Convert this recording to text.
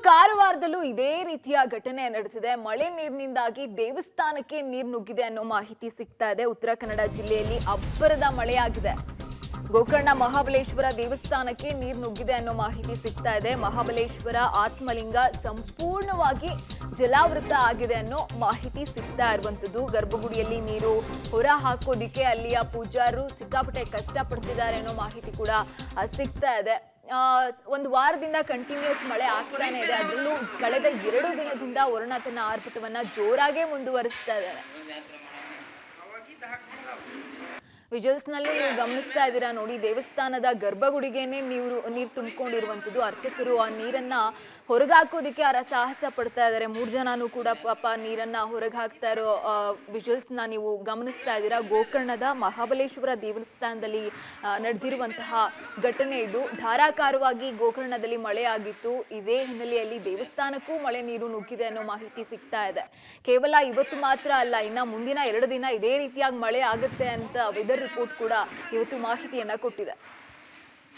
ಕಾರವಾರದಲ್ಲೂ ಇದೇ ರೀತಿಯ ಘಟನೆ ನಡೆದಿದೆ. ಮಳೆ ನೀರಿನಿಂದಾಗಿ ದೇವಸ್ಥಾನಕ್ಕೆ ನೀರು ನುಗ್ಗಿದೆ ಅನ್ನೋ ಮಾಹಿತಿ ಸಿಗ್ತಾ ಇದೆ. ಉತ್ತರ ಕನ್ನಡ ಜಿಲ್ಲೆಯಲ್ಲಿ ಅಬ್ಬರದ ಮಳೆಯಾಗಿದೆ. ಗೋಕರ್ಣ ಮಹಾಬಲೇಶ್ವರ ದೇವಸ್ಥಾನಕ್ಕೆ ನೀರು ನುಗ್ಗಿದೆ ಅನ್ನೋ ಮಾಹಿತಿ ಸಿಗ್ತಾ ಇದೆ. ಮಹಾಬಲೇಶ್ವರ ಆತ್ಮಲಿಂಗ ಸಂಪೂರ್ಣವಾಗಿ ಜಲಾವೃತ ಆಗಿದೆ ಅನ್ನೋ ಮಾಹಿತಿ ಸಿಗ್ತಾ ಇರುವಂತದ್ದು. ಗರ್ಭಗುಡಿಯಲ್ಲಿ ನೀರು ಹೊರ ಹಾಕೋದಿಕ್ಕೆ ಅಲ್ಲಿಯ ಪೂಜಾರರು ಸಿಕ್ಕಾಪಟ್ಟೆ ಕಷ್ಟ ಪಡ್ತಿದ್ದಾರೆ ಅನ್ನೋ ಮಾಹಿತಿ ಕೂಡ ಸಿಗ್ತಾ ಇದೆ. ಒಂದು ವಾರದಿಂದ ಕಂಟಿನ್ಯೂಸ್ ಮಳೆ ಆಗ್ತಾನೆ ಇದೆ. ಅದರಲ್ಲೂ ಕಳೆದ 2 ದಿನದಿಂದ ವರುಣ ತನ್ನ ಆರ್ಭಟವನ್ನ ಜೋರಾಗಿ ಮುಂದುವರಿಸ್ತಾ ಇದ್ದಾನೆ. ವಿಜುವಲ್ಸ್ ನಲ್ಲಿ ನೀವು ಗಮನಿಸ್ತಾ ಇದ್ದೀರಾ ನೋಡಿ, ದೇವಸ್ಥಾನದ ಗರ್ಭಗುಡಿಗೆನೆ ನೀರು ತುಂಬಿಕೊಂಡಿರುವಂತದ್ದು. ಅರ್ಚಕರು ಆ ನೀರನ್ನ ಹೊರಗಾಕೋದಿಕ್ಕೆ ಸಾಹಸ ಪಡ್ತಾ ಇದ್ದಾರೆ. 3 ಜನನೂ ಕೂಡ ಪಾಪ ನೀರನ್ನ ಹೊರಗೆ ಹಾಕ್ತಾ ಇರೋ ವಿಜುವಲ್ಸ್ ನ ನೀವು ಗಮನಿಸ್ತಾ ಇದ್ದೀರಾ. ಗೋಕರ್ಣದ ಮಹಾಬಲೇಶ್ವರ ದೇವಸ್ಥಾನದಲ್ಲಿ ನಡೆದಿರುವಂತಹ ಘಟನೆ ಇದು. ಧಾರಾಕಾರವಾಗಿ ಗೋಕರ್ಣದಲ್ಲಿ ಮಳೆ ಆಗಿತ್ತು. ಇದೇ ಹಿನ್ನೆಲೆಯಲ್ಲಿ ದೇವಸ್ಥಾನಕ್ಕೂ ಮಳೆ ನೀರು ನುಗ್ಗಿದೆ ಅನ್ನೋ ಮಾಹಿತಿ ಸಿಗ್ತಾ ಇದೆ. ಕೇವಲ ಇವತ್ತು ಮಾತ್ರ ಅಲ್ಲ, ಇನ್ನ ಮುಂದಿನ 2 ದಿನ ಇದೇ ರೀತಿಯಾಗಿ ಮಳೆ ಆಗುತ್ತೆ ಅಂತ ವೆದರ್ ರಿಪೋರ್ಟ್ ಕೂಡ ಇವತ್ತು ಮಾಹಿತಿಯನ್ನ ಕೊಟ್ಟಿದೆ.